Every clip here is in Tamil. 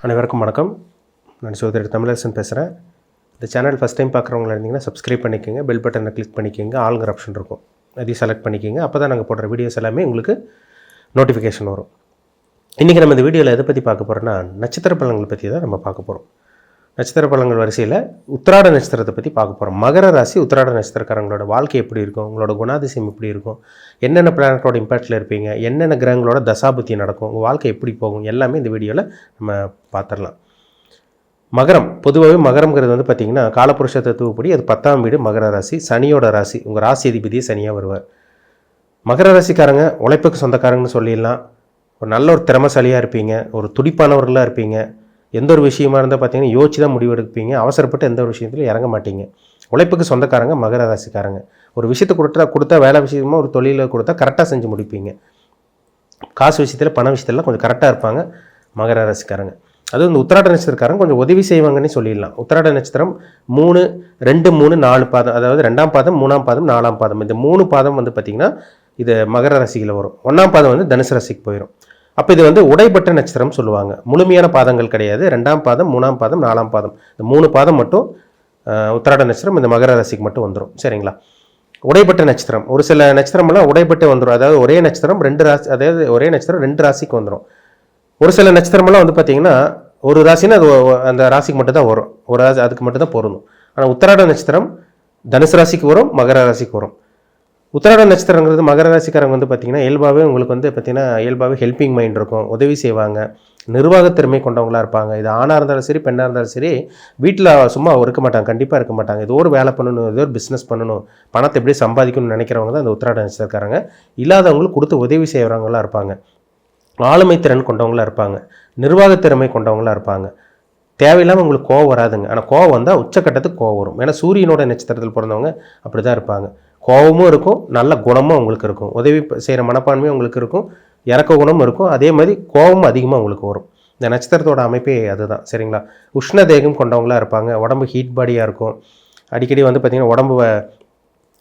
அனைவருக்கும் வணக்கம். நான் சோதரி தமிழரசன் பேசுகிறேன். இந்த சேனல் ஃபஸ்ட் டைம் பார்க்குறவங்களா இருந்தீங்கன்னா சப்ஸ்கிரைப் பண்ணிக்கோங்க, பெல் பட்டனை கிளிக் பண்ணிக்கோங்க, ஆளுங்கிற ஆப்ஷன் இருக்கும், அதையும் செலக்ட் பண்ணிக்கோங்க. அப்போ தான் நாங்கள் போடுற வீடியோஸ் எல்லாமே உங்களுக்கு நோட்டிஃபிகேஷன் வரும். இன்றைக்கி நம்ம இந்த வீடியோவில் எதை பற்றி பார்க்க போகிறோன்னா, நட்சத்திர பலன்களை பற்றி தான் நம்ம பார்க்க போகிறோம். நட்சத்திர பலன்கள் வரிசையில் உத்திராட நட்சத்திரத்தை பற்றி பார்க்க போகிறோம். மகர ராசி உத்திராட நட்சத்திரக்காரங்களோட வாழ்க்கை எப்படி இருக்கும், உங்களோட குணாதிசயம் எப்படி இருக்கும், என்னென்ன பிளானட்டோட இம்பேக்டில் இருப்பீங்க, என்னென்ன கிரகங்களோட தசாபுத்தி நடக்கும், உங்கள் வாழ்க்கை எப்படி போகும், எல்லாமே இந்த வீடியோவில் நம்ம பார்த்துடலாம். மகரம், பொதுவாகவே மகரம்ங்கிறது வந்து பார்த்திங்கன்னா காலபுருஷ தத்துவப்படி அது 10ஆம் வீடு மகர ராசி, சனியோட ராசி. உங்கள் ராசி அதிபதியே சனியாக வருவார். மகர ராசிக்காரங்க உழைப்புக்கு சொந்தக்காரங்கன்னு சொல்லிடலாம். ஒரு நல்ல ஒரு திறமைசாலியாக இருப்பீங்க, ஒரு துடிப்பானவர்களாக இருப்பீங்க. எந்த ஒரு விஷயமா இருந்தால் பார்த்தீங்கன்னா யோசிச்சு தான் முடிவெடுப்பீங்க. அவசரப்பட்டு எந்த ஒரு விஷயத்துலையும் இறங்க மாட்டீங்க. உழைப்புக்கு சொந்தக்காரங்க மகர ராசிக்காரங்க. ஒரு விஷயத்தை கொடுத்தா வேலை விஷயமா ஒரு தொழிலை கொடுத்தா கரெக்டாக செஞ்சு முடிப்பீங்க. காசு விஷயத்தில் பண விஷயத்தில் கொஞ்சம் கரெக்டாக இருப்பாங்க மகர ராசிக்காரங்க. அதுவும் இந்த உத்திராட நட்சத்திரக்காரங்க கொஞ்சம் உதவி செய்வாங்கன்னு சொல்லிடலாம். உத்திராட நட்சத்திரம் 3, 2, 3, 4 பாதம், அதாவது 2ஆம் பாதம், 3ஆம் பாதம், 4ஆம் பாதம். இந்த 3 பாதம் வந்து பார்த்திங்கன்னா இது மகர ராசியில் வரும். 1ஆம் பாதம் வந்து தனுசு ராசிக்கு போயிடும். அப்போ இது வந்து உடைப்பட்ட நட்சத்திரம் சொல்லுவாங்க. முழுமையான பாதங்கள் கிடையாது. 2ஆம் பாதம், 3ஆம் பாதம், 4ஆம் பாதம், இந்த 3 பாதம் மட்டும் உத்திராட நட்சத்திரம் இந்த மகர ராசிக்கு மட்டும் வந்துடும். சரிங்களா? உடைப்பட்ட நட்சத்திரம், ஒரு சில நட்சத்திரமெல்லாம் உடைப்பட்டு வந்துடும். அதாவது ஒரே நட்சத்திரம் 2 ராசி, அதாவது ஒரே நட்சத்திரம் 2 ராசிக்கு வந்துடும். ஒரு சில நட்சத்திரமெல்லாம் வந்து பார்த்திங்கன்னா ஒரு ராசின்னா அது அந்த ராசிக்கு மட்டும் தான் வரும், ஒரு ராசி அதுக்கு மட்டும் தான் பொருந்தும். ஆனால் உத்திராட நட்சத்திரம் தனுசு ராசிக்கு வரும், மகர ராசிக்கு வரும். உத்திராட நட்சத்திரங்கிறது மகர ராசிக்காரங்க வந்து பார்த்திங்கன்னா இயல்பாகவே உங்களுக்கு வந்து பார்த்திங்கன்னா இயல்பாகவே ஹெல்பிங் மைண்ட் இருக்கும், உதவி செய்வாங்க, நிர்வாகத்திறமை கொண்டவங்களாக இருப்பாங்க. இது ஆணாக இருந்தாலும் சரி பெண்ணாக இருந்தாலும் சரி வீட்டில் சும்மா இருக்க மாட்டாங்க, கண்டிப்பாக இருக்க மாட்டாங்க. ஏதோ ஒரு வேலை பண்ணணும், ஏதோ ஒரு பிஸ்னஸ் பண்ணணும், பணத்தை எப்படி சம்பாதிக்கணும்னு நினைக்கிறவங்க தான் அந்த உத்திராட நட்சத்திரக்காரங்க. இல்லாதவங்களுக்கு கொடுத்து உதவி செய்கிறவங்களாக இருப்பாங்க, ஆளுமை திறன் கொண்டவங்களாக இருப்பாங்க, நிர்வாகத்திறமை கொண்டவங்களாக இருப்பாங்க. தேவையில்லாமல் உங்களுக்கு கோவம் வராதுங்க. ஆனால் கோவம் வந்தால் உச்சக்கட்டத்துக்கு கோவம் வரும். ஏன்னா சூரியனோட நட்சத்திரத்தில் பிறந்தவங்க அப்படி தான் இருப்பாங்க. கோபமும் இருக்கும், நல்ல குணமும் உங்களுக்கு இருக்கும், உதவி செய்கிற மனப்பான்மையும் உங்களுக்கு இருக்கும், இறக்க குணமும் இருக்கும். அதே மாதிரி கோபமும் அதிகமாக உங்களுக்கு வரும். இந்த நட்சத்திரத்தோட அமைப்பே அதுதான். சரிங்களா? உஷ்ண தேகம் கொண்டவங்களாக இருப்பாங்க, உடம்பு ஹீட் பாடியாக இருக்கும். அடிக்கடி வந்து பார்த்திங்கன்னா உடம்பு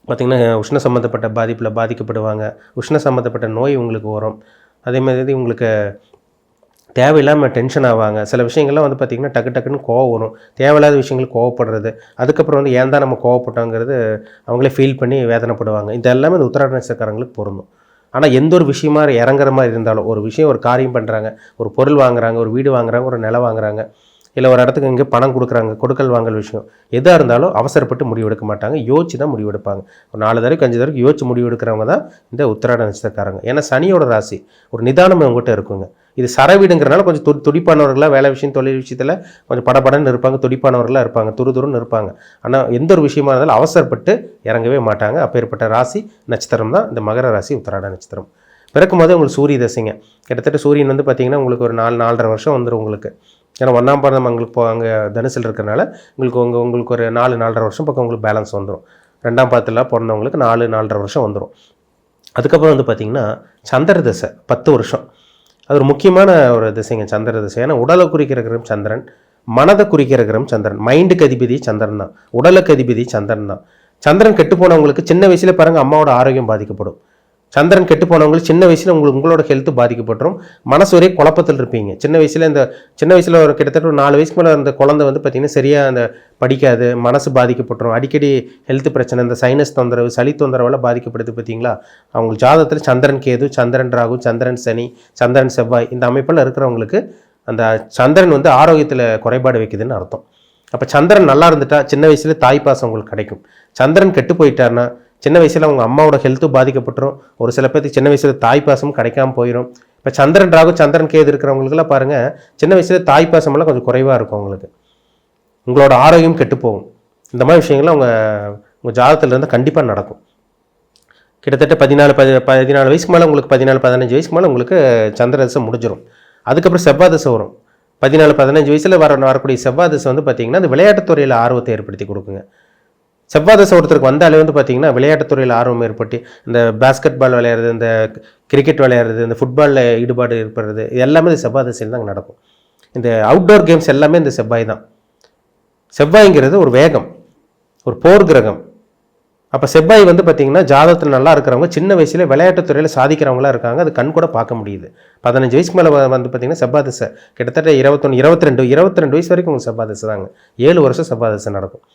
பார்த்திங்கன்னா உஷ்ண சம்மந்தப்பட்ட பாதிப்பில் பாதிக்கப்படுவாங்க. உஷ்ண சம்மந்தப்பட்ட நோய் உங்களுக்கு வரும். அதே மாதிரி உங்களுக்கு தேவையில்லாமல் டென்ஷன் ஆவாங்க. சில விஷயங்கள்லாம் வந்து பார்த்திங்கன்னா டக்குன்னு கோவம் வரும், தேவையில்லாத விஷயங்கள் கோவப்படுறது. அதுக்கப்புறம் வந்து ஏன் தான் நம்ம கோவப்பட்டோங்கிறது அவங்களே ஃபீல் பண்ணி வேதனைப்படுவாங்க. இது எல்லாமே இந்த உத்திராட நட்சத்திரக்காரங்களுக்கு பொருந்தும். ஆனால் எந்த ஒரு விஷயமா இறங்குற மாதிரி இருந்தாலும், ஒரு விஷயம் ஒரு காரியம் பண்ணுறாங்க, ஒரு பொருள் வாங்குறாங்க, ஒரு வீடு வாங்குறாங்க, ஒரு நிலம் வாங்குறாங்க, இல்லை ஒரு இடத்துக்கு இங்கே பணம் கொடுக்குறாங்க, கொடுக்கல் வாங்கல் விஷயம் எதாக இருந்தாலும் அவசரப்பட்டு முடிவெடுக்க மாட்டாங்க, யோசிச்சு தான் முடிவெடுப்பாங்க. ஒரு 4 தடவைக்கு 5 தடவைக்கு யோசிச்சு முடிவெடுக்கிறவங்க தான் இந்த உத்திராட நட்சத்திரக்காரங்க. ஏன்னா சனியோட ராசி, ஒரு நிதானம் அவங்ககிட்ட இருக்குங்க. இது சரவீடுங்கிறனால கொஞ்சம் துடிப்பானவர்களாக வேலை விஷயம் தொழில் விஷயத்தில் கொஞ்சம் படபடன்னு இருப்பாங்க, துடிப்பானவர்களாக இருப்பாங்க, துருன்னு இருப்பாங்க. ஆனால் எந்த ஒரு விஷயமா இருந்தாலும் அவசரப்பட்டு இறங்கவே மாட்டாங்க. அப்பேற்பட்ட ராசி நட்சத்திரம் தான் இந்த மகர ராசி உத்திராட நட்சத்திரம். பிறக்கும் போது உங்களுக்கு சூரிய தசைங்க. கிட்டத்தட்ட சூரியன் வந்து பார்த்திங்கன்னா உங்களுக்கு ஒரு 4-4.5 வருஷம் வந்துடும் உங்களுக்கு. ஏன்னா 1ஆம் பாதம் உங்களுக்கு அங்கே தனுசில் இருக்கிறனால உங்களுக்கு ஒரு 4-4.5 வருஷம் பக்கம் உங்களுக்கு பேலன்ஸ் வந்துடும். 2ஆம் பாதத்தில் பிறந்தவங்களுக்கு 4-4.5 வருஷம் வந்துடும். அதுக்கப்புறம் வந்து பார்த்திங்கன்னா சந்திர தசை 10 வருஷம். அது ஒரு முக்கியமான ஒரு திசைங்க சந்திர திசை. ஏன்னா உடலை குறிக்கிற கிரகம் சந்திரன், மனதை குறிக்கிற கிரகம் சந்திரன். மைண்டுக்கு அதிபதி சந்திரன் தான், உடலுக்கு அதிபதி சந்திரன் தான். சந்திரன் கெட்டு போனவங்களுக்கு சின்ன வயசுல பாருங்கள் அம்மாவோட ஆரோக்கியம் பாதிக்கப்படும். சந்திரன் கெட்டு போனவங்களுக்கு சின்ன வயசில் உங்களோட ஹெல்த்து பாதிக்கப்பட்டுரும். மனசு ஒரே குழப்பத்தில் இருப்பீங்க. சின்ன வயசில் ஒரு கிட்டத்தட்ட ஒரு 4 வயசுக்கு மேலே அந்த குழந்தை வந்து பார்த்திங்கன்னா சரியாக அந்த படிக்காது, மனசு பாதிக்கப்பட்டுரும். அடிக்கடி ஹெல்த் பிரச்சனை, இந்த சைனஸ் தொந்தரவு, சளி தொந்தரவெல்லாம் பாதிக்கப்படுது பார்த்தீங்களா. அவங்க ஜாதகத்தில் சந்திரன் கேது, சந்திரன் ராகு, சந்திரன் சனி, சந்திரன் செவ்வாய் இந்த அமைப்பில் இருக்கிறவங்களுக்கு அந்த சந்திரன் வந்து ஆரோக்கியத்தில் குறைபாடு வைக்குதுன்னு அர்த்தம். அப்போ சந்திரன் நல்லா இருந்துட்டா சின்ன வயசில் தாய்ப்பாசம் உங்களுக்கு கிடைக்கும். சந்திரன் கெட்டு போயிட்டாருன்னா சின்ன வயசில் அவங்க அம்மாவோட ஹெல்த்தும் பாதிக்கப்பட்டுரும். ஒரு சில பேருக்கு சின்ன வயசில் தாய்ப்பாசமும் கிடைக்காம போயிடும். இப்போ சந்திரன் ராகு, சந்திரன் கேது இருக்கிறவங்களுக்குலாம் பாருங்கள் சின்ன வயசில் தாய்ப்பாசமெல்லாம் கொஞ்சம் குறைவாக இருக்கும். அவங்களுக்கு உங்களோட ஆரோக்கியம் கெட்டு போகும். இந்த மாதிரி விஷயங்கள்லாம் உங்கள் ஜாதகத்திலேருந்து கண்டிப்பாக நடக்கும். கிட்டத்தட்ட 14 வயசுக்கு மேலே உங்களுக்கு 14-15 வயசுக்கு மேலே உங்களுக்கு சந்திர தசை முடிஞ்சிடும். அதுக்கப்புறம் செவ்வாய் தசை வரும். 14-15 வயசில் வரக்கூடிய செவ்வாய் தசை வந்து பார்த்திங்கன்னா அந்த விளையாட்டுத்துறையில் ஆர்வத்தை ஏற்படுத்தி கொடுக்குங்க. செவ்வாய் தசை ஒருத்தருக்கு வந்தாலே வந்து பார்த்திங்கன்னா விளையாட்டுத்துறையில் ஆர்வம் ஏற்பட்டு இந்த பேஸ்கெட் பால் விளையாடுறது, இந்த கிரிக்கெட் விளையாடுறது, இந்த ஃபுட்பாலில் ஈடுபாடு ஏற்படுறது, இது எல்லாமே இந்த செவ்வாய் தசையில் தான் நடக்கும். இந்த அவுட்டோர் கேம்ஸ் எல்லாமே இந்த செவ்வாய் தான். செவ்வாய்ங்கிறது ஒரு வேகம், ஒரு போர் கிரகம். அப்போ செவ்வாய் வந்து பார்த்திங்கன்னா ஜாதகத்தில் நல்லா இருக்கிறவங்க சின்ன வயசுல விளையாட்டுத்துறையில் சாதிக்கிறவங்களா இருக்காங்க. அது கண் கூட பார்க்க முடியுது. 15 வயசுக்கு மேலே வந்து பார்த்திங்கன்னா செவ்வாய் திசை கிட்டத்தட்ட 21, 22 வயசு வரைக்கும் உங்களுக்கு செவ்வாய் திசை தாங்க. 7 வருஷம் செவ்வாய் திசை நடக்கும்.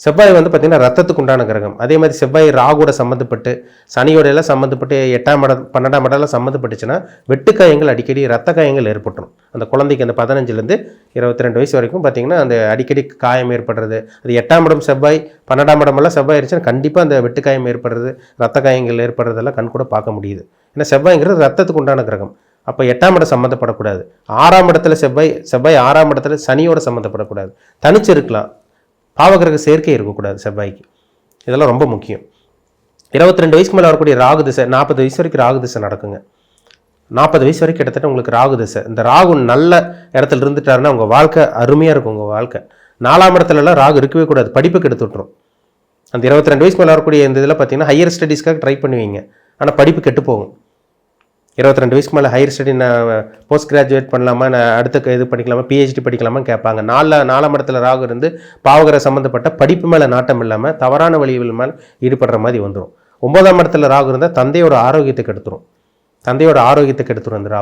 செவ்வாய் வந்து பார்த்திங்கன்னா ரத்தத்துக்கு உண்டான கிரகம். அதே மாதிரி செவ்வாய் ராகுவோட சம்மந்தப்பட்டு சனியோட எல்லாம் சம்மந்தப்பட்டு 8ஆம் இடம் 12ஆம் இடம்லாம் சம்மந்தப்பட்டுச்சுன்னா வெட்டுக்காயங்கள் அடிக்கடி ரத்த காயங்கள் ஏற்பட்டுரும். அந்த குழந்தைக்கு அந்த 15லேருந்து 22 வயசு வரைக்கும் பார்த்திங்கன்னா அந்த அடிக்கடி காயம் ஏற்படுறது. அது 8ஆம் இடம் செவ்வாய் 12ஆம் இடமெல்லாம் செவ்வாய் இருந்துச்சுன்னா கண்டிப்பாக அந்த வெட்டுக்காயம் ஏற்படுறது, ரத்த காயங்கள் ஏற்படுறதெல்லாம் கண் கூட பார்க்க முடியுது. ஏன்னா செவ்வாய்ங்கிறது ரத்தத்துக்கு உண்டான கிரகம். அப்போ 8ஆம் இடம் சம்மந்தப்படக்கூடாது. 6ஆம் இடத்துல செவ்வாய் 6ஆம் இடத்துல சனியோட சம்மந்தப்படக்கூடாது. தனிச்சு இருக்கலாம். பாவகிரக சேர்க்கை இருக்கக்கூடாது செவ்வாய்க்கு. இதெல்லாம் ரொம்ப முக்கியம். 22 வயசுக்கு மேலே வரக்கூடிய ராகு திசை 40 வயசு வரைக்கும் ராகு திசை நடக்குங்க. 40 வயசு வரைக்கும் கிட்டத்தட்ட உங்களுக்கு ராகு திசை. இந்த ராகு நல்ல இடத்துல இருந்துட்டாருன்னா உங்கள் வாழ்க்கை அருமையாக இருக்கும். உங்கள் வாழ்க்கை 4ஆம் இடத்துலலாம் ராகு இருக்கவே கூடாது. படிப்புக்கு எடுத்து விட்டுரும். அந்த 22 வயசுக்கு மேலே வரக்கூடிய இந்த இதில் பார்த்தீங்கன்னா ஹையர் ஸ்டடீஸ்க்காக ட்ரை பண்ணுவீங்க. ஆனால் படிப்பு கெட்டு போகும். 22 வயசுக்கு மேலே ஹையர் ஸ்டடி நான் போஸ்ட் கிராஜுவேட் பண்ணலாமா, நான் அடுத்த இது படிக்கலாமா, பிஹெச்டி படிக்கலாமா கேட்பாங்க. 4ஆம் இடத்துல ராகு இருந்து பாவகிரக சம்மந்தப்பட்ட படிப்பு மேலே நாட்டம் இல்லாமல் தவறான வழிகள் மேலே ஈடுபடுற மாதிரி வந்துடும். 9ஆம் இடத்துல ராகு இருந்தால் தந்தையோட ஆரோக்கியத்தை கெடுத்துரும். அந்த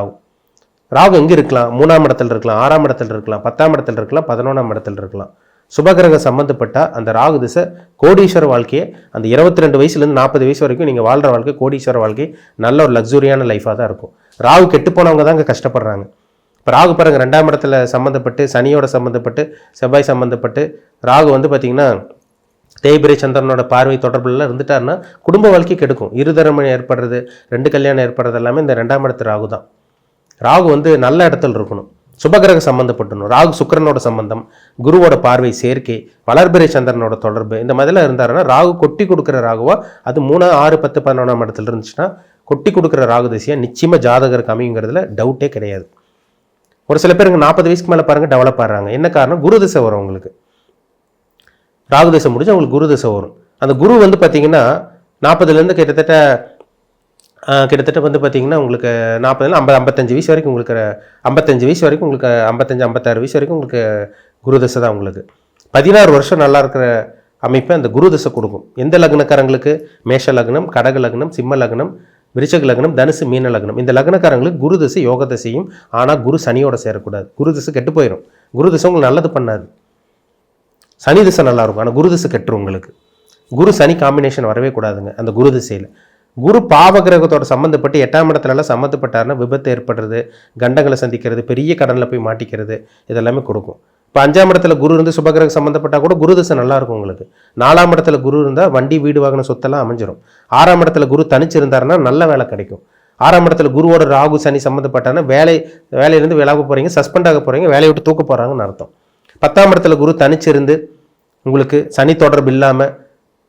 ராகு எங்கே இருக்கலாம்? 3ஆம் இடத்துல இருக்கலாம், 6ஆம் இடத்துல இருக்கலாம், 10ஆம் இடத்துல இருக்கலாம், 11ஆம் இடத்துல இருக்கலாம். சுபகிரக சம்மந்தப்பட்டால் அந்த ராகு திசை கோடீஸ்வர வாழ்க்கையை அந்த 22 வயசுலேருந்து 40 வயசு வரைக்கும் நீங்கள் வாழ்கிற வாழ்க்கை கோடீஸ்வர வாழ்க்கை நல்ல ஒரு லக்ஸுரியான லைஃபாக தான் இருக்கும். ராகு கெட்டு போனவங்க தாங்க கஷ்டப்படுறாங்க. இப்போ ராகு பாருங்க 2ஆம் இடத்துல சம்மந்தப்பட்டு சனியோட சம்மந்தப்பட்டு செவ்வாய் சம்மந்தப்பட்டு ராகு வந்து பார்த்திங்கன்னா தேய்பிரை சந்திரனோட பார்வை தொடர்புலாம் இருந்துட்டாருன்னா குடும்ப வாழ்க்கை கெடுக்கும். இருதரமணி ஏற்படுறது, 2 கல்யாணம் ஏற்படுறது எல்லாமே இந்த 2ஆம் இடத்து ராகு தான். ராகு வந்து நல்ல இடத்துல இருக்கணும். சுபகிரக சம்மந்தப்பட்டணும். ராகு சுக்கிரனோட சம்பந்தம், குருவோட பார்வை சேர்க்கை, வளர்பிறை சந்திரனோட தொடர்பு, இந்த மாதிரிலாம் இருந்தாருன்னா ராகு கொட்டி கொடுக்குற ராகுவா அது 3, 6, 10, 11ஆம் இடத்துல இருந்துச்சுன்னா கொட்டி கொடுக்குற ராகு திசையா நிச்சயமாக ஜாதகருக்கு அமையுங்கிறதுல டவுட்டே கிடையாது. ஒரு சில பேருங்க 40 வயசுக்கு மேலே பாருங்க டெவலப் ஆகிறாங்க. என்ன காரணம்? குரு திசை வரும் உங்களுக்கு. ராகு திசை முடிஞ்சு அவங்களுக்கு குரு திசை வரும். அந்த குரு வந்து பார்த்தீங்கன்னா 40லேருந்து கிட்டத்தட்ட வந்து பார்த்தீங்கன்னா உங்களுக்கு 55 வயசு வரைக்கும் உங்களுக்கு 55 வயசு வரைக்கும் உங்களுக்கு 56 வயசு வரைக்கும் உங்களுக்கு குரு தசை தான். உங்களுக்கு 16 வருஷம் நல்லா இருக்கிற அமைப்பை அந்த குரு தசை கொடுக்கும். எந்த லக்னக்காரங்களுக்கு? மேஷ லக்னம், கடக லக்னம், சிம்ம லக்னம், விருச்சக லக்னம், தனுசு, மீன லக்னம். இந்த லக்னக்காரங்களுக்கு குரு தசை யோக தசையும். ஆனால் குரு சனியோட சேரக்கூடாது. குரு தசை கெட்டு போயிடும். குரு தசை உங்களுக்கு நல்லது பண்ணாது. சனி திசை நல்லா இருக்கும், ஆனால் குரு திசை கெட்டுரும் உங்களுக்கு. குரு சனி காம்பினேஷன் வரவே கூடாதுங்க அந்த குரு திசையில். குரு பாவகிரகத்தோட சம்மந்தப்பட்டு 8ஆம் இடத்துலலாம் சம்மந்தப்பட்டாருன்னா விபத்து ஏற்படுறது, கண்டங்களை சந்திக்கிறது, பெரிய கடனில் போய் மாட்டிக்கிறது, இதெல்லாமே கொடுக்கும். இப்போ 5ஆம் இடத்துல குரு இருந்து சுபகிரகம் சம்மந்தப்பட்டால் கூட குரு திசை நல்லா இருக்கும் உங்களுக்கு. 4ஆம் இடத்துல குரு இருந்தால் வண்டி, வீடு, வாகன சொத்தெல்லாம் அமைஞ்சிடும். 6ஆம் இடத்துல குரு தனிச்சு இருந்தாருன்னா நல்ல வேலை கிடைக்கும். 6ஆம் இடத்துல குருவோட ராகு சனி சம்மந்தப்பட்டாருன்னா வேலையிலேருந்து விலக போகிறீங்க, சஸ்பெண்ட் ஆக போகிறீங்க, வேலையை விட்டு தூக்க போகிறாங்கன்னு அர்த்தம். 10ஆம் இடத்துல குரு தனிச்சு இருந்து உங்களுக்கு சனி தொடர்பு இல்லாமல்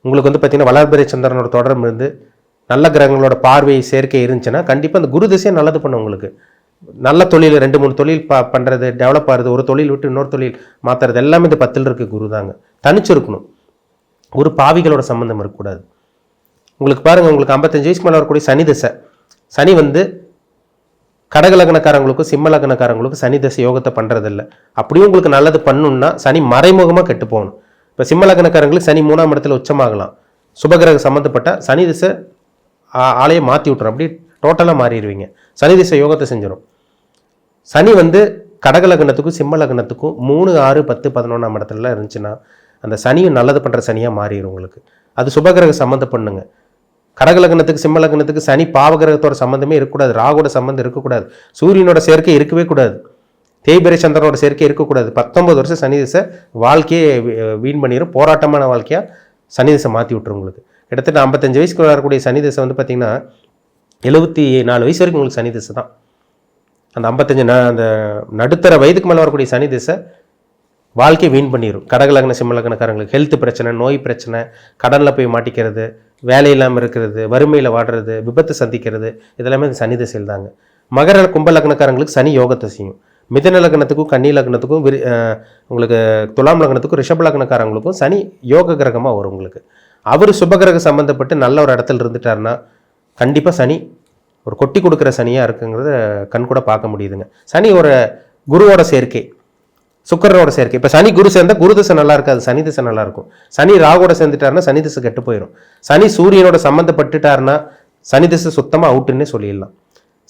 உங்களுக்கு வந்து பார்த்தீங்கன்னா வளர்பிறை சந்திரனோட தொடர்பு இருந்து நல்ல கிரகங்களோட பார்வை சேர்க்கை இருந்துச்சுன்னா கண்டிப்பாக அந்த குரு திசையை நல்லது பண்ணும் உங்களுக்கு. நல்ல தொழில் 2, 3 தொழில் பண்ணுறது, டெவலப் ஆகுது, ஒரு தொழில் விட்டு இன்னொரு தொழில் மாற்றுறது எல்லாமே இந்த 10ல் இருக்க குரு தாங்க. தனிச்சு இருக்கணும். ஒரு பாவிகளோட சம்மந்தம் இருக்கக்கூடாது. உங்களுக்கு பாருங்கள், உங்களுக்கு 55 வயசுக்கு மேலே வரக்கூடிய சனி திசை. சனி வந்து கடக லக்னக்காரங்களுக்கும் சிம்ம லக்னக்காரங்களுக்கும் சனி திசை யோகத்தை பண்ணுறதில்ல. அப்படியும் உங்களுக்கு நல்லது பண்ணணும்னா சனி மறைமுகமாக கெட்டு போகணும். இப்போ சிம்ம லக்னக்காரங்களுக்கு சனி 3ஆம் இடத்துல உச்சமாகலாம். சுபகிரக சம்மந்தப்பட்ட சனி திசை ஆளையை மாற்றி விட்டுரும். அப்படி டோட்டலாக மாறிடுவீங்க. சனி திசை யோகத்தை செஞ்சிடும். சனி வந்து கடக லக்னத்துக்கும் சிம்ம லக்னத்துக்கும் 3, 6, 10, 11ஆம் இடத்துலலாம் இருந்துச்சுன்னா அந்த சனியும் நல்லது பண்ணுற சனியாக மாறிடும் உங்களுக்கு. அது சுபகிரக சம்மந்தம் பண்ணுங்க. கடக லக்னத்துக்கு சிம்ம லக்னத்துக்கு சனி பாவகிரகத்தோட சம்மந்தமே இருக்கக்கூடாது. ராகுவோட சம்மந்தம் இருக்கக்கூடாது. சூரியனோட சேர்க்கை இருக்கவே கூடாது. தேய்பிரை சந்திரனோட சேர்க்கை இருக்கக்கூடாது. 19 வருஷம் சனி திசை வாழ்க்கையை வீண் பண்ணிடும். போராட்டமான வாழ்க்கையாக சனி திசை மாற்றி விட்டுரும் உங்களுக்கு. கிட்டத்தட்ட 55 வயசுக்கு வரக்கூடிய சனி திசை வந்து பார்த்திங்கன்னா 74 வயசு வரைக்கும் உங்களுக்கு சனி திசை தான். அந்த 55 அந்த நடுத்தர வயதுக்கு மேலே வரக்கூடிய சனி திசை வாழ்க்கையை வீண் பண்ணிடும். கடக லக்ன சிம்ம லக்னக்காரங்களுக்கு ஹெல்த் பிரச்சனை, நோய் பிரச்சனை, கடனில் போய் மாட்டிக்கிறது, வேலை இல்லாமல் இருக்கிறது, வறுமையில் வாடுறது, விபத்து சந்திக்கிறது, இதெல்லாமே இந்த சனி திசையில் தாங்க. மகர கும்ப லக்னக்காரங்களுக்கு சனி யோகத்தை செய்யும். மிதன லக்னத்துக்கும் கன்னி லக்னத்துக்கும் உங்களுக்கு துலாம் லக்னத்துக்கும் ரிஷப லக்னக்காரங்களுக்கும் சனி யோக கிரகமாக வரும் உங்களுக்கு. அவர் சுபகிரக சம்மந்தப்பட்டு நல்ல ஒரு இடத்துல இருந்துட்டாருன்னா கண்டிப்பாக சனி ஒரு கொட்டி கொடுக்குற சனியாக இருக்குங்கிறத கண் கூட பார்க்க முடியுதுங்க. சனி ஒரு குருவோட சேர்க்கை. சுக்கிரனோட சேர்க்கை. இப்போ சனி குரு சேர்ந்தால் குரு திசை நல்லா இருக்காது, சனி திசை நல்லா இருக்கும். சனி ராகுவோட சேர்ந்துட்டாருன்னா சனி திசை கெட்டு போயிடும். சனி சூரியனோட சம்மந்தப்பட்டுட்டாருன்னா சனி திசை சுத்தமாக அவுட்டுன்னே சொல்லிடலாம்.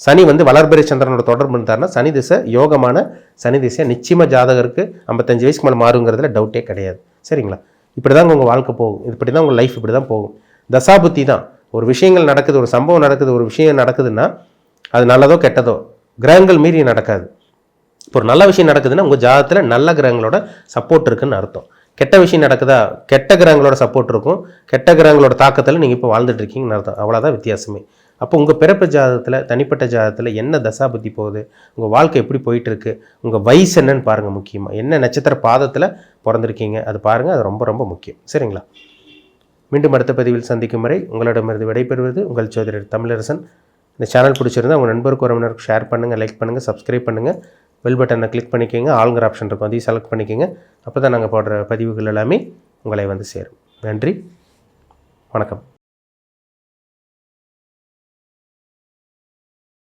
சனி வளர்பிறை சந்திரனோட தொடர்பு இருந்தாருன்னா சனி திசை யோகமான சனி திசை நிச்சயமாக ஜாதகருக்கு 55 வயசுக்கு மேலே மாறுங்கிறதுல டவுட்டே கிடையாது. சரிங்களா? இப்படி தான் உங்கள் வாழ்க்கை போகும், இப்படி தான் உங்கள் லைஃப் இப்படி தான் போகும். தசாபுத்தி தான். ஒரு விஷயங்கள் நடக்குது, ஒரு சம்பவம் நடக்குது, ஒரு விஷயம் நடக்குதுன்னா அது நல்லதோ கெட்டதோ கிரகங்கள் மீறி நடக்காது. இப்போ ஒரு நல்ல விஷயம் நடக்குதுன்னா உங்கள் ஜாதகத்தில் நல்ல கிரகங்களோட சப்போர்ட் இருக்குன்னு அர்த்தம். கெட்ட விஷயம் நடக்குதா, கெட்ட கிரகங்களோட சப்போர்ட் இருக்கும், கெட்ட கிரகங்களோட தாக்கத்தில் நீங்கள் இப்போ வாழ்ந்துட்டு இருக்கீங்கன்னு அர்த்தம். அவ்வளோதான் வித்தியாசமே. அப்போ உங்கள் பிறப்பு ஜாதகத்தில், தனிப்பட்ட ஜாதகத்தில் என்ன தசாபுத்தி போகுது, உங்கள் வாழ்க்கை எப்படி போயிட்டுருக்கு, உங்கள் வயசு என்னன்னு பாருங்கள். முக்கியமாக என்ன நட்சத்திர பாதத்தில் பிறந்திருக்கீங்க அது பாருங்கள், அது ரொம்ப ரொம்ப முக்கியம். சரிங்களா? மீண்டும் அடுத்த பதிவில் சந்திக்கும் வரை உங்களிடமிருந்து விடைபெறுவது உங்கள் ஜோதிடர் தமிழரசன். இந்த சேனல் பிடிச்சிருந்தா உங்கள் நண்பருக்கு உறவினருக்கு ஷேர் பண்ணுங்கள், லைக் பண்ணுங்கள், சப்ஸ்கிரைப் பண்ணுங்கள், பெல் பட்டனை கிளிக் பண்ணிக்கோங்க, ஆளுங்கிற ஆப்ஷன் இருக்கும் அதையும் செலக்ட் பண்ணிக்கோங்க. அப்போ தான் நாங்கள் போடுற பதிவுகள் எல்லாமே உங்களை சேரும். நன்றி, வணக்கம்.